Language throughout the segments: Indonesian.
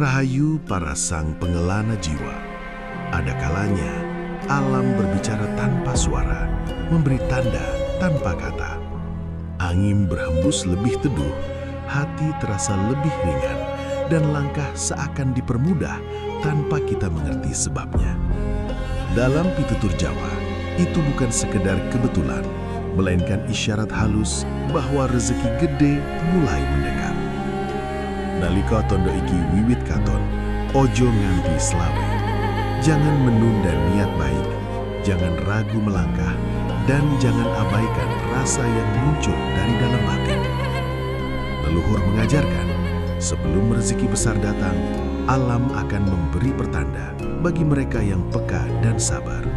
Rahayu para sang pengelana jiwa. Ada kalanya alam berbicara tanpa suara, memberi tanda tanpa kata. Angin berhembus lebih teduh, hati terasa lebih ringan, dan langkah seakan dipermudah tanpa kita mengerti sebabnya. Dalam pitutur Jawa, itu bukan sekedar kebetulan, melainkan isyarat halus bahwa rezeki gede mulai mendekat. Nalika tondo iki wiwit katon, ojo nganti selawe. Jangan menunda niat baik, jangan ragu melangkah, dan jangan abaikan rasa yang muncul dari dalam batin. Leluhur mengajarkan, sebelum rezeki besar datang, alam akan memberi pertanda bagi mereka yang peka dan sabar.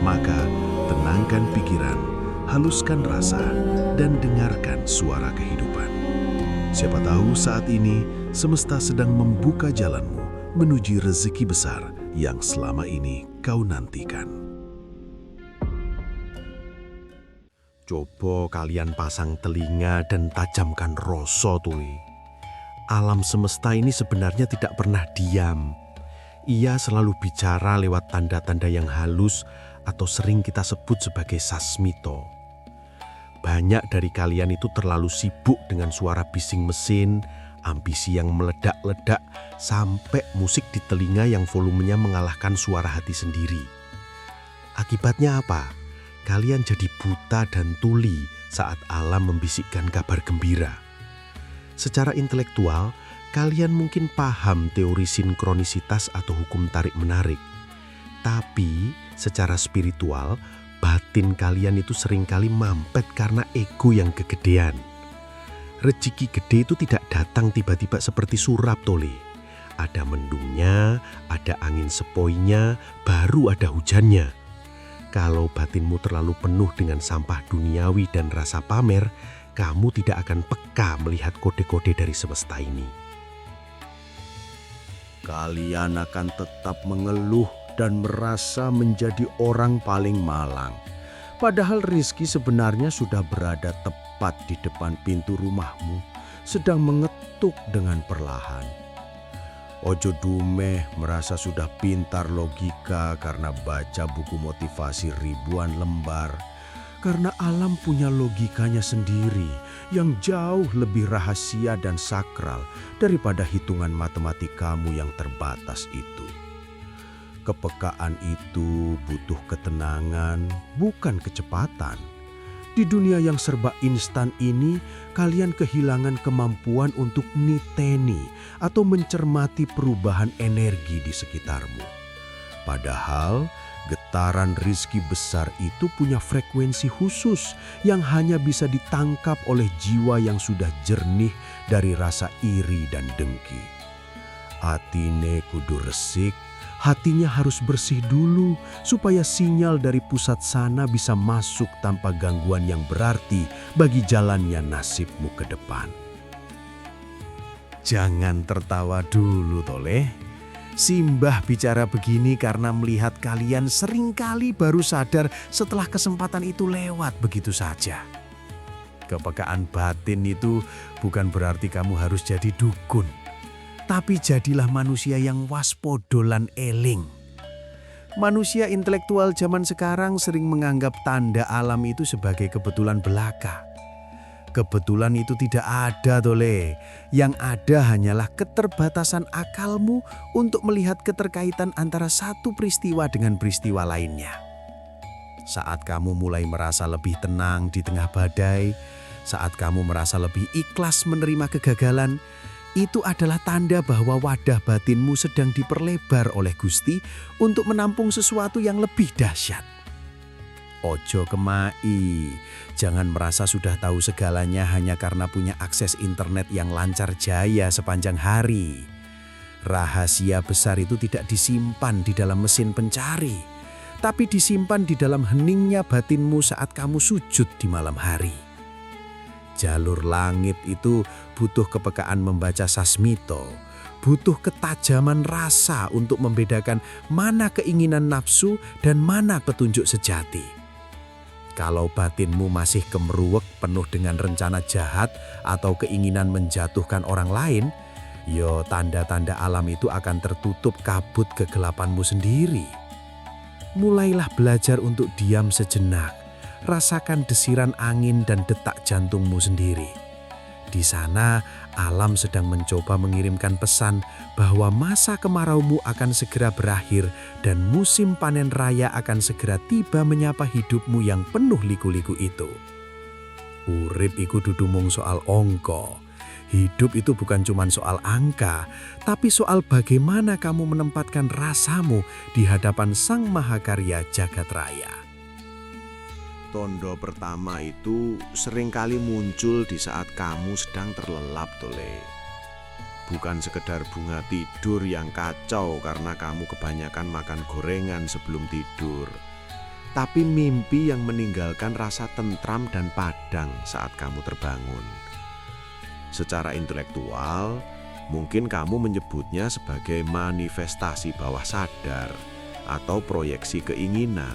Maka, tenangkan pikiran, haluskan rasa, dan dengarkan suara kehidupan. Siapa tahu saat ini semesta sedang membuka jalanmu menuju rezeki besar yang selama ini kau nantikan. Coba kalian pasang telinga dan tajamkan rasa tuh. Alam semesta ini sebenarnya tidak pernah diam. Ia selalu bicara lewat tanda-tanda yang halus atau sering kita sebut sebagai sasmito. Banyak dari kalian itu terlalu sibuk dengan suara bising mesin, ambisi yang meledak-ledak, sampai musik di telinga yang volumenya mengalahkan suara hati sendiri. Akibatnya apa? Kalian jadi buta dan tuli saat alam membisikkan kabar gembira. Secara intelektual, kalian mungkin paham teori sinkronisitas atau hukum tarik-menarik. Tapi secara spiritual, batin kalian itu seringkali mampet karena ego yang kegedean. Rezeki gede itu tidak datang tiba-tiba seperti surap tole. Ada mendungnya, ada angin sepoi-nya, baru ada hujannya. Kalau batinmu terlalu penuh dengan sampah duniawi dan rasa pamer, kamu tidak akan peka melihat kode-kode dari semesta ini. Kalian akan tetap mengeluh dan merasa menjadi orang paling malang. Padahal rezeki sebenarnya sudah berada tepat di depan pintu rumahmu, sedang mengetuk dengan perlahan. Ojo dumeh merasa sudah pintar logika karena baca buku motivasi ribuan lembar. Karena alam punya logikanya sendiri yang jauh lebih rahasia dan sakral daripada hitungan matematikamu yang terbatas itu. Kepekaan itu butuh ketenangan, bukan kecepatan. Di dunia yang serba instan ini, kalian kehilangan kemampuan untuk niteni atau mencermati perubahan energi di sekitarmu. Padahal, getaran rizki besar itu punya frekuensi khusus yang hanya bisa ditangkap oleh jiwa yang sudah jernih dari rasa iri dan dengki. Atine kudu resik, hatinya harus bersih dulu supaya sinyal dari pusat sana bisa masuk tanpa gangguan yang berarti bagi jalannya nasibmu ke depan. Jangan tertawa dulu toleh. Simbah bicara begini karena melihat kalian seringkali baru sadar setelah kesempatan itu lewat begitu saja. Kepekaan batin itu bukan berarti kamu harus jadi dukun. Tapi jadilah manusia yang waspodo lan eling. Manusia intelektual zaman sekarang sering menganggap tanda alam itu sebagai kebetulan belaka. Kebetulan itu tidak ada tole. Yang ada hanyalah keterbatasan akalmu untuk melihat keterkaitan antara satu peristiwa dengan peristiwa lainnya. Saat kamu mulai merasa lebih tenang di tengah badai, saat kamu merasa lebih ikhlas menerima kegagalan, itu adalah tanda bahwa wadah batinmu sedang diperlebar oleh Gusti untuk menampung sesuatu yang lebih dahsyat. Ojo kemai, jangan merasa sudah tahu segalanya hanya karena punya akses internet yang lancar jaya sepanjang hari. Rahasia besar itu tidak disimpan di dalam mesin pencari, tapi disimpan di dalam heningnya batinmu saat kamu sujud di malam hari. Jalur langit itu butuh kepekaan membaca sasmito, butuh ketajaman rasa untuk membedakan mana keinginan nafsu dan mana petunjuk sejati. Kalau batinmu masih kemeruwek penuh dengan rencana jahat atau keinginan menjatuhkan orang lain, yo tanda-tanda alam itu akan tertutup kabut kegelapanmu sendiri. Mulailah belajar untuk diam sejenak, rasakan desiran angin dan detak jantungmu sendiri. Di sana, alam sedang mencoba mengirimkan pesan bahwa masa kemaraumu akan segera berakhir dan musim panen raya akan segera tiba menyapa hidupmu yang penuh liku-liku itu. Urip iku dudu mung soal angka. Hidup itu bukan cuma soal angka, tapi soal bagaimana kamu menempatkan rasamu di hadapan Sang Mahakarya Jagat Raya. Tondo pertama itu seringkali muncul di saat kamu sedang terlelap, Tole. Bukan sekedar bunga tidur yang kacau karena kamu kebanyakan makan gorengan sebelum tidur, tapi mimpi yang meninggalkan rasa tentram dan padang saat kamu terbangun. Secara intelektual, mungkin kamu menyebutnya sebagai manifestasi bawah sadar atau proyeksi keinginan.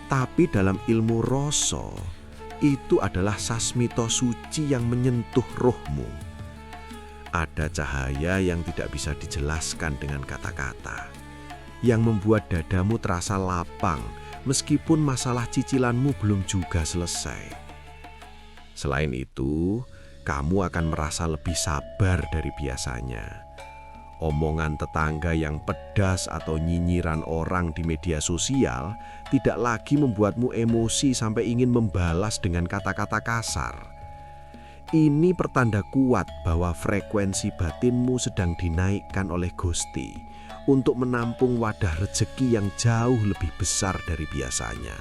Tapi dalam ilmu rasa, itu adalah sasmito suci yang menyentuh rohmu. Ada cahaya yang tidak bisa dijelaskan dengan kata-kata, yang membuat dadamu terasa lapang meskipun masalah cicilanmu belum juga selesai. Selain itu, kamu akan merasa lebih sabar dari biasanya. Omongan tetangga yang pedas atau nyinyiran orang di media sosial tidak lagi membuatmu emosi sampai ingin membalas dengan kata-kata kasar. Ini pertanda kuat bahwa frekuensi batinmu sedang dinaikkan oleh Gusti untuk menampung wadah rezeki yang jauh lebih besar dari biasanya.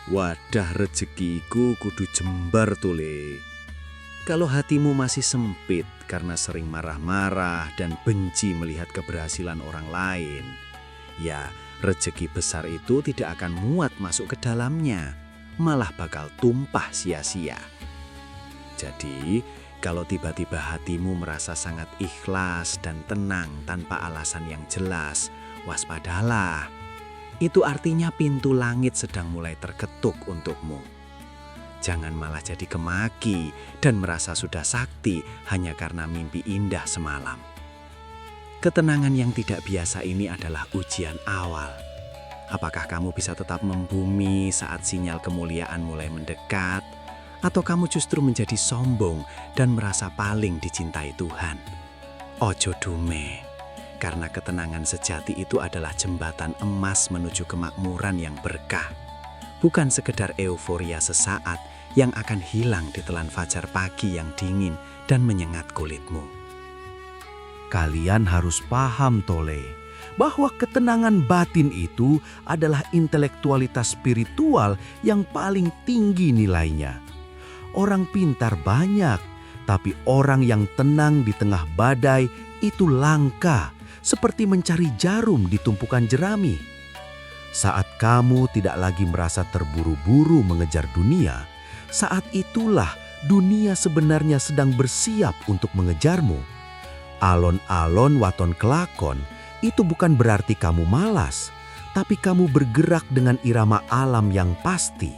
Wadah rezekiku kudu jembar, Tole. Kalau hatimu masih sempit karena sering marah-marah dan benci melihat keberhasilan orang lain, ya rezeki besar itu tidak akan muat masuk ke dalamnya, malah bakal tumpah sia-sia. Jadi, kalau tiba-tiba hatimu merasa sangat ikhlas dan tenang tanpa alasan yang jelas, waspadalah. Itu artinya pintu langit sedang mulai terketuk untukmu. Jangan malah jadi kemaki dan merasa sudah sakti hanya karena mimpi indah semalam. Ketenangan yang tidak biasa ini adalah ujian awal. Apakah kamu bisa tetap membumi saat sinyal kemuliaan mulai mendekat? Atau kamu justru menjadi sombong dan merasa paling dicintai Tuhan? Ojo dume, karena ketenangan sejati itu adalah jembatan emas menuju kemakmuran yang berkah. Bukan sekedar euforia sesaat yang akan hilang di telan fajar pagi yang dingin dan menyengat kulitmu. Kalian harus paham, Tole, bahwa ketenangan batin itu adalah intelektualitas spiritual yang paling tinggi nilainya. Orang pintar banyak, tapi orang yang tenang di tengah badai itu langka, seperti mencari jarum di tumpukan jerami. Saat kamu tidak lagi merasa terburu-buru mengejar dunia, saat itulah dunia sebenarnya sedang bersiap untuk mengejarmu. Alon-alon waton kelakon itu bukan berarti kamu malas, tapi kamu bergerak dengan irama alam yang pasti.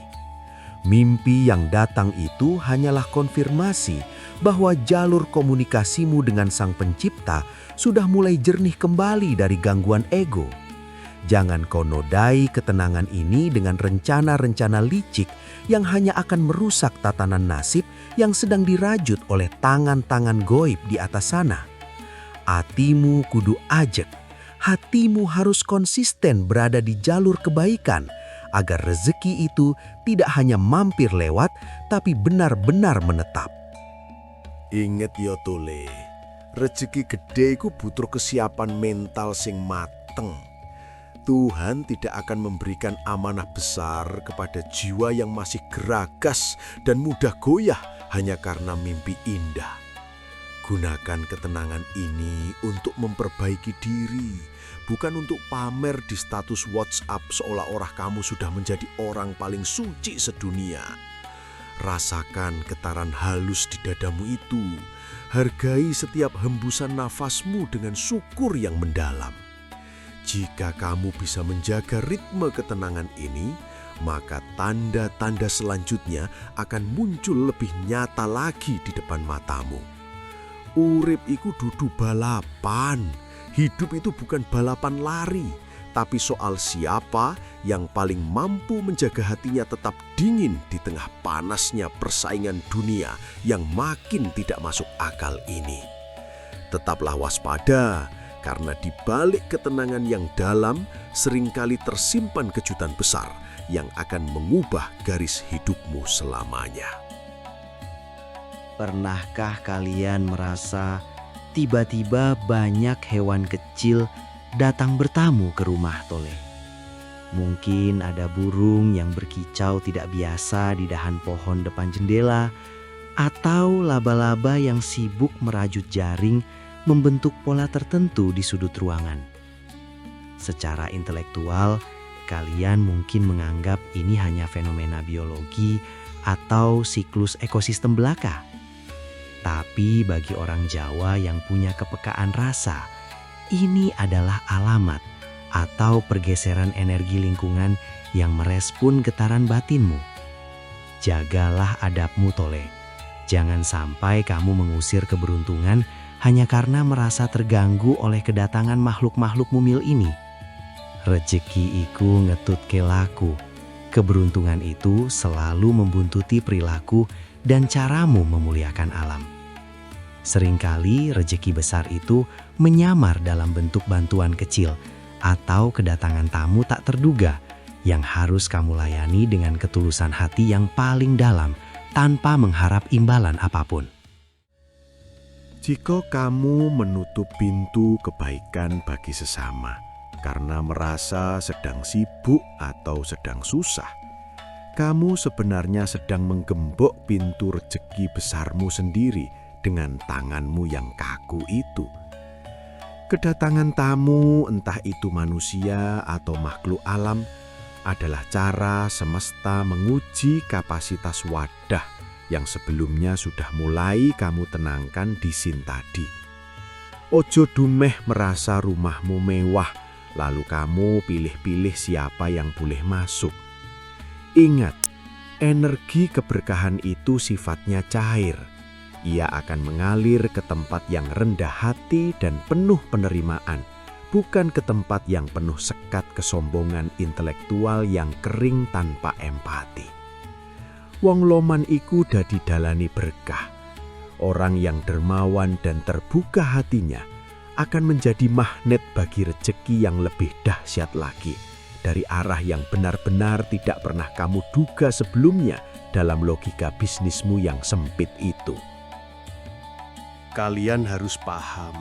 Mimpi yang datang itu hanyalah konfirmasi bahwa jalur komunikasimu dengan Sang Pencipta sudah mulai jernih kembali dari gangguan ego. Jangan kau nodai ketenangan ini dengan rencana-rencana licik yang hanya akan merusak tatanan nasib yang sedang dirajut oleh tangan-tangan goib di atas sana. Hatimu kudu ajek, hatimu harus konsisten berada di jalur kebaikan, agar rezeki itu tidak hanya mampir lewat, tapi benar-benar menetap. Ingat ya Tole, rezeki gede iku butuh kesiapan mental sing mateng. Tuhan tidak akan memberikan amanah besar kepada jiwa yang masih geragas dan mudah goyah hanya karena mimpi indah. Gunakan ketenangan ini untuk memperbaiki diri, bukan untuk pamer di status WhatsApp seolah-olah kamu sudah menjadi orang paling suci sedunia. Rasakan getaran halus di dadamu itu. Hargai setiap hembusan nafasmu dengan syukur yang mendalam. Jika kamu bisa menjaga ritme ketenangan ini, maka tanda-tanda selanjutnya akan muncul lebih nyata lagi di depan matamu. Urip iku dudu balapan. Hidup itu bukan balapan lari, tapi soal siapa yang paling mampu menjaga hatinya tetap dingin di tengah panasnya persaingan dunia yang makin tidak masuk akal ini. Tetaplah waspada, karena di balik ketenangan yang dalam seringkali tersimpan kejutan besar yang akan mengubah garis hidupmu selamanya. Pernahkah kalian merasa tiba-tiba banyak hewan kecil datang bertamu ke rumah Tole? Mungkin ada burung yang berkicau tidak biasa di dahan pohon depan jendela, atau laba-laba yang sibuk merajut jaring membentuk pola tertentu di sudut ruangan. Secara intelektual, kalian mungkin menganggap ini hanya fenomena biologi atau siklus ekosistem belaka. Tapi bagi orang Jawa yang punya kepekaan rasa, ini adalah alamat atau pergeseran energi lingkungan yang merespon getaran batinmu. Jagalah adabmu Tole. Jangan sampai kamu mengusir keberuntungan hanya karena merasa terganggu oleh kedatangan makhluk-makhluk mumil ini. Rejeki iku ngetutke laku. Keberuntungan itu selalu membuntuti perilaku dan caramu memuliakan alam. Seringkali rejeki besar itu menyamar dalam bentuk bantuan kecil atau kedatangan tamu tak terduga yang harus kamu layani dengan ketulusan hati yang paling dalam tanpa mengharap imbalan apapun. Jika kamu menutup pintu kebaikan bagi sesama karena merasa sedang sibuk atau sedang susah, kamu sebenarnya sedang menggembok pintu rejeki besarmu sendiri dengan tanganmu yang kaku itu. Kedatangan tamu, entah itu manusia atau makhluk alam, adalah cara semesta menguji kapasitas wadah yang sebelumnya sudah mulai kamu tenangkan di sin tadi. Ojo dumeh merasa rumahmu mewah, lalu kamu pilih-pilih siapa yang boleh masuk. Ingat, energi keberkahan itu sifatnya cair. Ia akan mengalir ke tempat yang rendah hati dan penuh penerimaan, bukan ke tempat yang penuh sekat kesombongan intelektual yang kering tanpa empati. Wong loman iku dadi dalani berkah. Orang yang dermawan dan terbuka hatinya akan menjadi magnet bagi rejeki yang lebih dahsyat lagi dari arah yang benar-benar tidak pernah kamu duga sebelumnya dalam logika bisnismu yang sempit itu. Kalian harus paham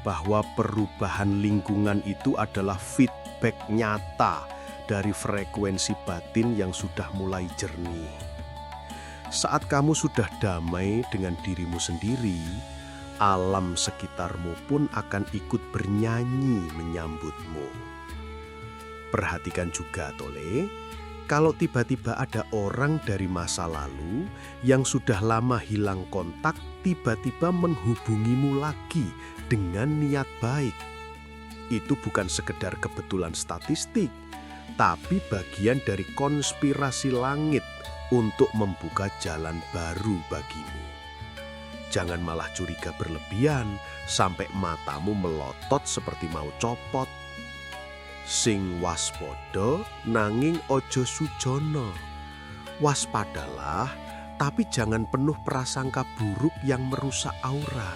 bahwa perubahan lingkungan itu adalah feedback nyata dari frekuensi batin yang sudah mulai jernih. Saat kamu sudah damai dengan dirimu sendiri, alam sekitarmu pun akan ikut bernyanyi menyambutmu. Perhatikan juga Tole, kalau tiba-tiba ada orang dari masa lalu yang sudah lama hilang kontak, tiba-tiba menghubungimu lagi dengan niat baik. Itu bukan sekedar kebetulan statistik, tapi bagian dari konspirasi langit untuk membuka jalan baru bagimu. Jangan malah curiga berlebihan sampai matamu melotot seperti mau copot. Sing waspada nanging ojo sujono. Waspadalah, tapi jangan penuh prasangka buruk yang merusak aura.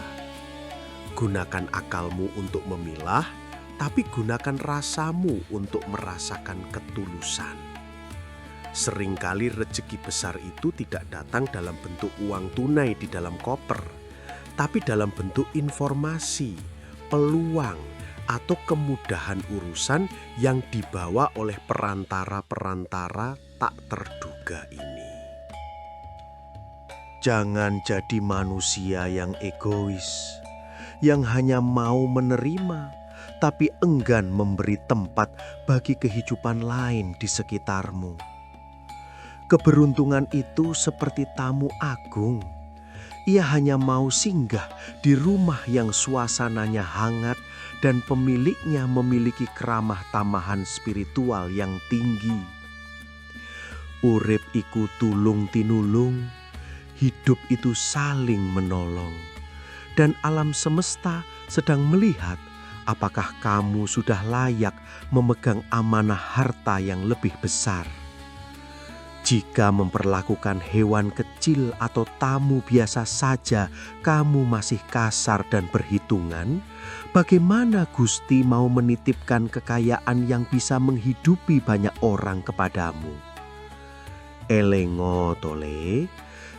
Gunakan akalmu untuk memilah, tapi gunakan rasamu untuk merasakan ketulusan. Seringkali rezeki besar itu tidak datang dalam bentuk uang tunai di dalam koper, tapi dalam bentuk informasi, peluang, atau kemudahan urusan yang dibawa oleh perantara-perantara tak terduga ini. Jangan jadi manusia yang egois, yang hanya mau menerima, tapi enggan memberi tempat bagi kehidupan lain di sekitarmu. Keberuntungan itu seperti tamu agung. Ia hanya mau singgah di rumah yang suasananya hangat dan pemiliknya memiliki keramah tamahan spiritual yang tinggi. Urip iku tulung tinulung, hidup itu saling menolong. dan alam semesta sedang melihat apakah kamu sudah layak memegang amanah harta yang lebih besar. Jika memperlakukan hewan kecil atau tamu biasa saja kamu masih kasar dan berhitungan, bagaimana Gusti mau menitipkan kekayaan yang bisa menghidupi banyak orang kepadamu? Elengo tole,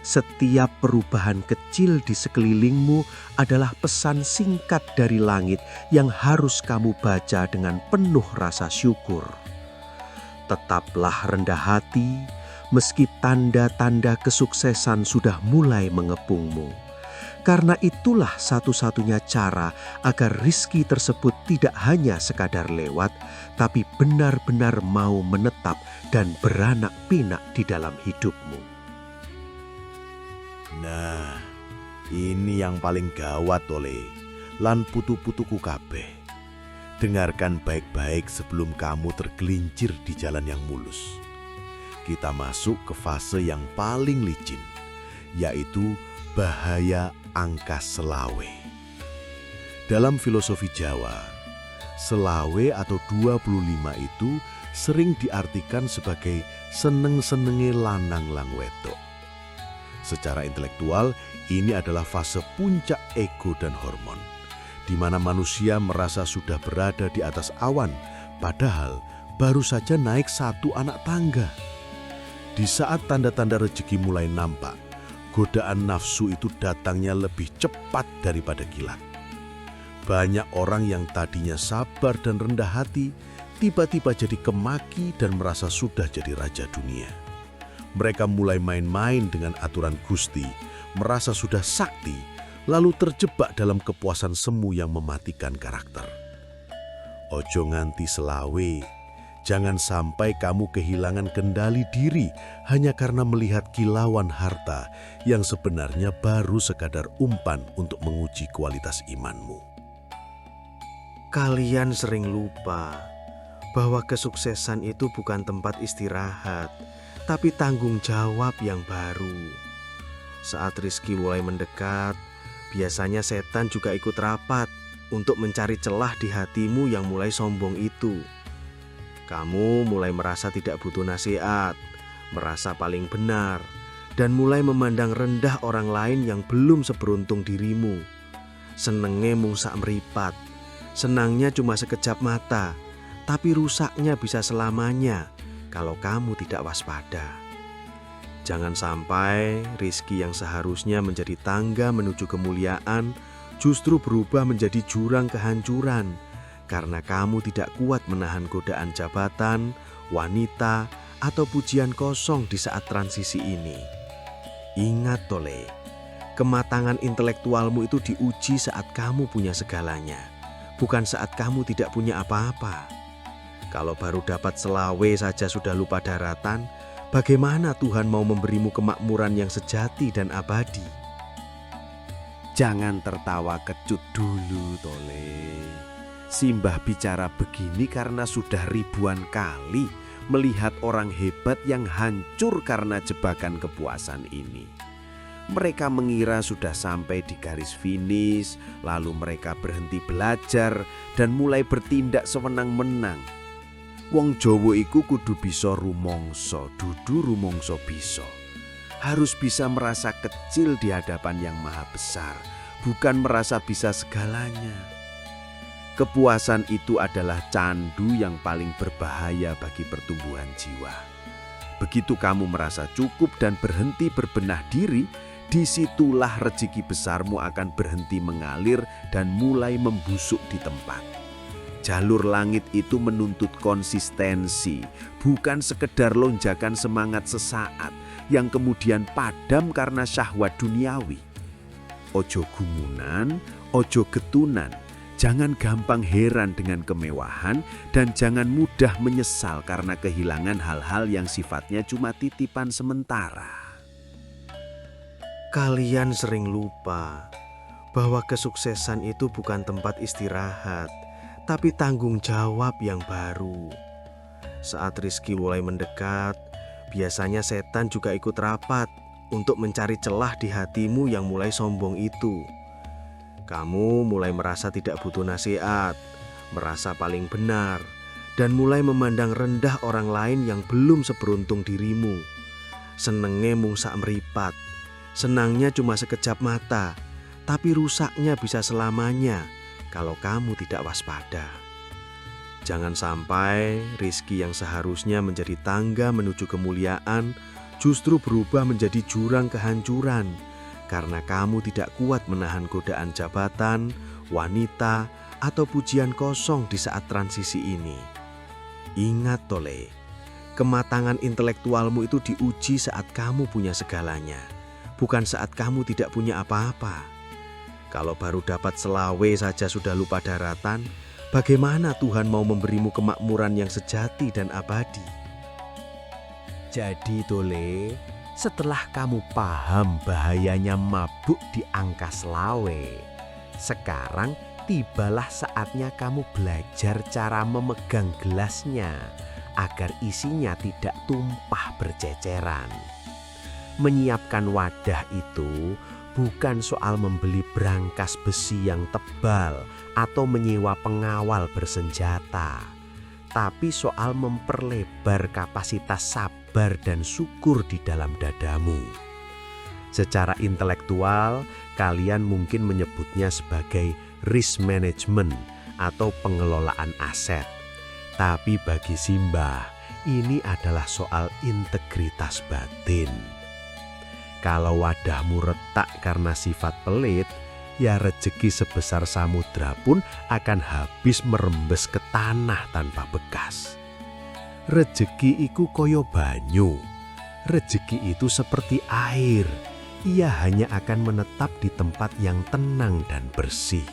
setiap perubahan kecil di sekelilingmu adalah pesan singkat dari langit yang harus kamu baca dengan penuh rasa syukur. Tetaplah rendah hati, meski tanda-tanda kesuksesan sudah mulai mengepungmu. Karena itulah satu-satunya cara agar rizki tersebut tidak hanya sekadar lewat, tapi benar-benar mau menetap dan beranak pinak di dalam hidupmu. Nah, ini yang paling gawat Tole, lan putu-putuku kabeh. Dengarkan baik-baik sebelum kamu tergelincir di jalan yang mulus. Kita masuk ke fase yang paling licin, yaitu bahaya angka selawe. Dalam filosofi Jawa, selawe atau 25 itu sering diartikan sebagai seneng-senenge lanang lang wedok. Secara intelektual, ini adalah fase puncak ego dan hormon, di mana manusia merasa sudah berada di atas awan, padahal baru saja naik satu anak tangga. Di saat tanda-tanda rezeki mulai nampak, godaan nafsu itu datangnya lebih cepat daripada kilat. Banyak orang yang tadinya sabar dan rendah hati, tiba-tiba jadi kemaki dan merasa sudah jadi raja dunia. Mereka mulai main-main dengan aturan Gusti, merasa sudah sakti, lalu terjebak dalam kepuasan semu yang mematikan karakter. Ojo nganti selawe. Jangan sampai kamu kehilangan kendali diri hanya karena melihat kilauan harta yang sebenarnya baru sekadar umpan untuk menguji kualitas imanmu. Kalian sering lupa bahwa kesuksesan itu bukan tempat istirahat, tapi tanggung jawab yang baru. Saat rizki mulai mendekat, biasanya setan juga ikut rapat untuk mencari celah di hatimu yang mulai sombong itu. Kamu mulai merasa tidak butuh nasihat, merasa paling benar, dan mulai memandang rendah orang lain yang belum seberuntung dirimu. Senengnya mungsak meripat, senangnya cuma sekejap mata, tapi rusaknya bisa selamanya kalau kamu tidak waspada. Jangan sampai rizki yang seharusnya menjadi tangga menuju kemuliaan justru berubah menjadi jurang kehancuran, karena kamu tidak kuat menahan godaan jabatan, wanita, atau pujian kosong di saat transisi ini. Ingat Tole, kematangan intelektualmu itu diuji saat kamu punya segalanya, bukan saat kamu tidak punya apa-apa. Kalau baru dapat selawe saja sudah lupa daratan, bagaimana Tuhan mau memberimu kemakmuran yang sejati dan abadi? Jangan tertawa kecut dulu Tole. Simbah bicara begini karena sudah ribuan kali melihat orang hebat yang hancur karena jebakan kepuasan ini. Mereka mengira sudah sampai di garis finish, lalu mereka berhenti belajar dan mulai bertindak sewenang-wenang. Wong Jawa iku kudu bisa rumangsa, dudu rumangsa bisa. Harus bisa merasa kecil di hadapan yang maha besar, bukan merasa bisa segalanya. Kepuasan itu adalah candu yang paling berbahaya bagi pertumbuhan jiwa. Begitu kamu merasa cukup dan berhenti berbenah diri, disitulah rezeki besarmu akan berhenti mengalir dan mulai membusuk di tempat. Jalur langit itu menuntut konsistensi, bukan sekedar lonjakan semangat sesaat yang kemudian padam karena syahwat duniawi. Ojo gumunan, ojo getunan. Jangan gampang heran dengan kemewahan dan jangan mudah menyesal karena kehilangan hal-hal yang sifatnya cuma titipan sementara. Kalian sering lupa bahwa kesuksesan itu bukan tempat istirahat, tapi tanggung jawab yang baru. Saat rizki mulai mendekat, biasanya setan juga ikut rapat untuk mencari celah di hatimu yang mulai sombong itu. Kamu mulai merasa tidak butuh nasihat, merasa paling benar, dan mulai memandang rendah orang lain yang belum seberuntung dirimu. Senengnya mungsak meripat, senangnya cuma sekejap mata, tapi rusaknya bisa selamanya kalau kamu tidak waspada. Jangan sampai rizki yang seharusnya menjadi tangga menuju kemuliaan justru berubah menjadi jurang kehancuran karena kamu tidak kuat menahan godaan jabatan, wanita, atau pujian kosong di saat transisi ini. Ingat Tole, kematangan intelektualmu itu diuji saat kamu punya segalanya, bukan saat kamu tidak punya apa-apa. Kalau baru dapat selawe saja sudah lupa daratan, bagaimana Tuhan mau memberimu kemakmuran yang sejati dan abadi? Jadi Tole, setelah kamu paham bahayanya mabuk di angka selawe, sekarang tibalah saatnya kamu belajar cara memegang gelasnya agar isinya tidak tumpah berceceran. Menyiapkan wadah itu bukan soal membeli brankas besi yang tebal atau menyewa pengawal bersenjata, tapi soal memperlebar kapasitas sabar dan syukur di dalam dadamu. Secara intelektual, kalian mungkin menyebutnya sebagai risk management atau pengelolaan aset. Tapi bagi Simbah, ini adalah soal integritas batin. Kalau wadahmu retak karena sifat pelit, ya rejeki sebesar samudra pun akan habis merembes ke tanah tanpa bekas. Rejeki iku koyo banyu. Rejeki itu seperti air. Ia hanya akan menetap di tempat yang tenang dan bersih.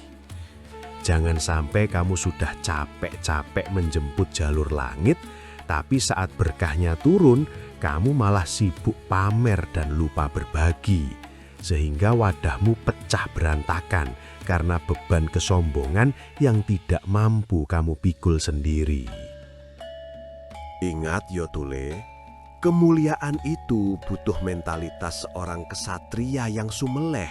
Jangan sampai kamu sudah capek-capek menjemput jalur langit, tapi saat berkahnya turun, kamu malah sibuk pamer dan lupa berbagi. Sehingga wadahmu pecah berantakan karena beban kesombongan yang tidak mampu kamu pikul sendiri. Ingat yo Tule, kemuliaan itu butuh mentalitas seorang kesatria yang sumeleh.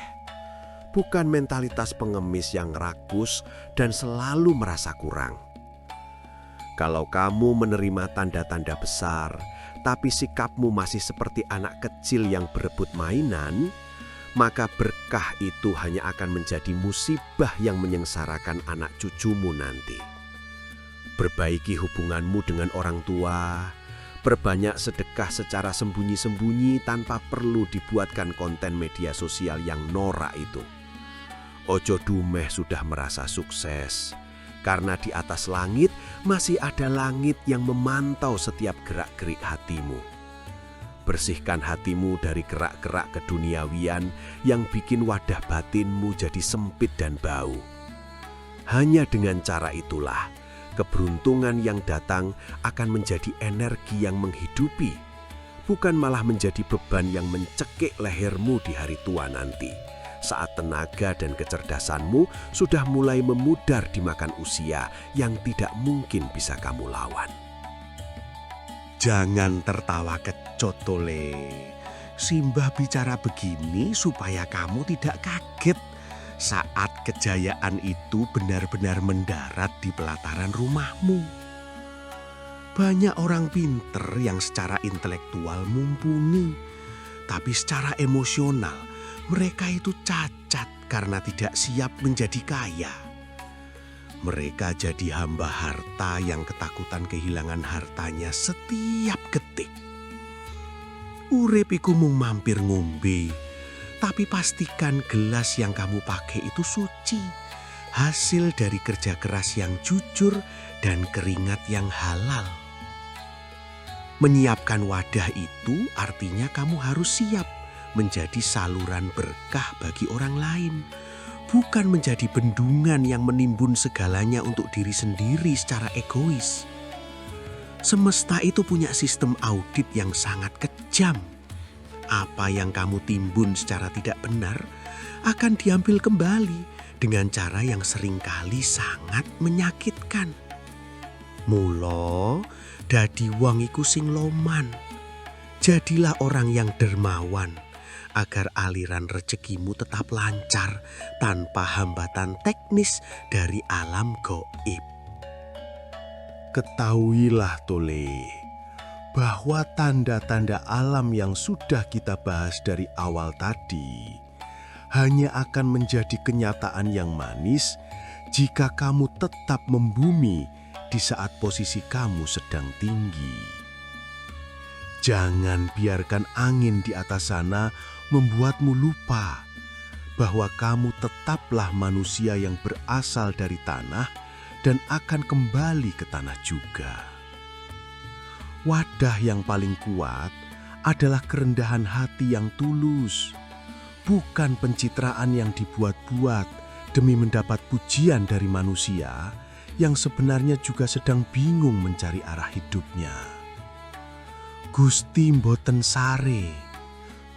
Bukan mentalitas pengemis yang rakus dan selalu merasa kurang. Kalau kamu menerima tanda-tanda besar, tapi sikapmu masih seperti anak kecil yang berebut mainan, maka berkah itu hanya akan menjadi musibah yang menyengsarakan anak cucumu nanti. Perbaiki hubunganmu dengan orang tua, perbanyak sedekah secara sembunyi-sembunyi tanpa perlu dibuatkan konten media sosial yang norak itu. Ojo dumeh sudah merasa sukses, karena di atas langit masih ada langit yang memantau setiap gerak-gerik hatimu. Bersihkan hatimu dari gerak-gerak keduniawian yang bikin wadah batinmu jadi sempit dan bau. Hanya dengan cara itulah, keberuntungan yang datang akan menjadi energi yang menghidupi, bukan malah menjadi beban yang mencekik lehermu di hari tua nanti, saat tenaga dan kecerdasanmu sudah mulai memudar dimakan usia yang tidak mungkin bisa kamu lawan. Jangan tertawa kecut Tole. Simbah bicara begini supaya kamu tidak kaget saat kejayaan itu benar-benar mendarat di pelataran rumahmu. Banyak orang pinter yang secara intelektual mumpuni, tapi secara emosional mereka itu cacat karena tidak siap menjadi kaya. Mereka jadi hamba harta yang ketakutan kehilangan hartanya setiap detik. Urip iku mung mampir ngombe, tapi pastikan gelas yang kamu pakai itu suci, hasil dari kerja keras yang jujur dan keringat yang halal. Menyiapkan wadah itu artinya kamu harus siap menjadi saluran berkah bagi orang lain, bukan menjadi bendungan yang menimbun segalanya untuk diri sendiri secara egois. Semesta itu punya sistem audit yang sangat kejam. Apa yang kamu timbun secara tidak benar akan diambil kembali dengan cara yang seringkali sangat menyakitkan. Mula dadi wong iku sing loman. Jadilah orang yang dermawan agar aliran rezekimu tetap lancar tanpa hambatan teknis dari alam gaib. Ketahuilah Tole, bahwa tanda-tanda alam yang sudah kita bahas dari awal tadi hanya akan menjadi kenyataan yang manis jika kamu tetap membumi di saat posisi kamu sedang tinggi. Jangan biarkan angin di atas sana membuatmu lupa bahwa kamu tetaplah manusia yang berasal dari tanah dan akan kembali ke tanah juga. Wadah yang paling kuat adalah kerendahan hati yang tulus, bukan pencitraan yang dibuat-buat demi mendapat pujian dari manusia yang sebenarnya juga sedang bingung mencari arah hidupnya. Gusti mboten sare,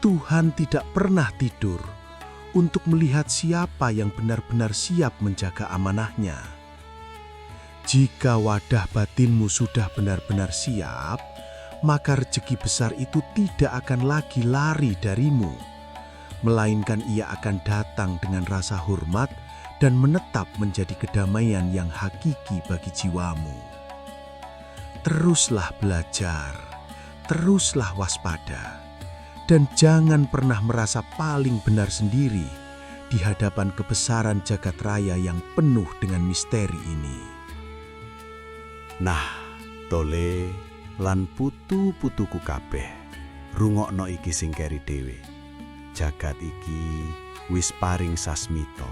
Tuhan tidak pernah tidur untuk melihat siapa yang benar-benar siap menjaga amanahnya. Jika wadah batinmu sudah benar-benar siap, maka rezeki besar itu tidak akan lagi lari darimu, melainkan ia akan datang dengan rasa hormat dan menetap menjadi kedamaian yang hakiki bagi jiwamu. Teruslah belajar, teruslah waspada, dan jangan pernah merasa paling benar sendiri di hadapan kebesaran jagat raya yang penuh dengan misteri ini. Nah, Tole lan putu-putuku kabeh, rungokno iki sing keri dhewe. Jagat iki wis paring sasmita.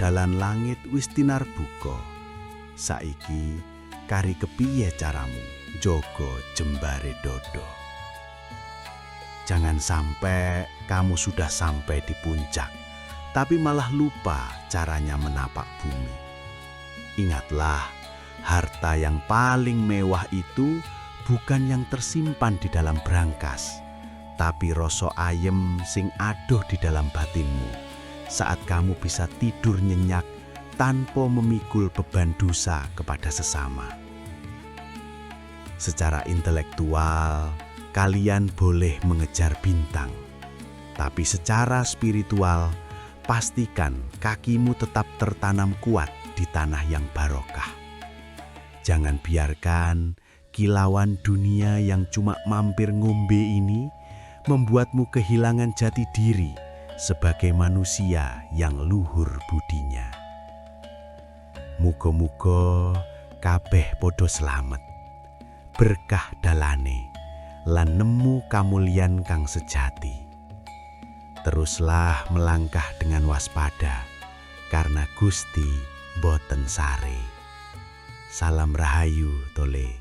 Dalan langit wis tinarbuka. Saiki kari kepiye caramu jaga jembare dodo. Jangan sampai kamu sudah sampai di puncak, tapi malah lupa caranya menapak bumi. Ingatlah, harta yang paling mewah itu bukan yang tersimpan di dalam brankas, tapi rasa ayem sing adoh di dalam batinmu saat kamu bisa tidur nyenyak tanpa memikul beban dosa kepada sesama. Secara intelektual, kalian boleh mengejar bintang, tapi secara spiritual, pastikan kakimu tetap tertanam kuat di tanah yang barokah. Jangan biarkan kilauan dunia yang cuma mampir ngombe ini membuatmu kehilangan jati diri sebagai manusia yang luhur budinya. Muga-muga kabeh podo selamat, berkah dalane, lan nemu kamulyan kang sejati. Teruslah melangkah dengan waspada, karena Gusti boten sare. Salam rahayu, Tole.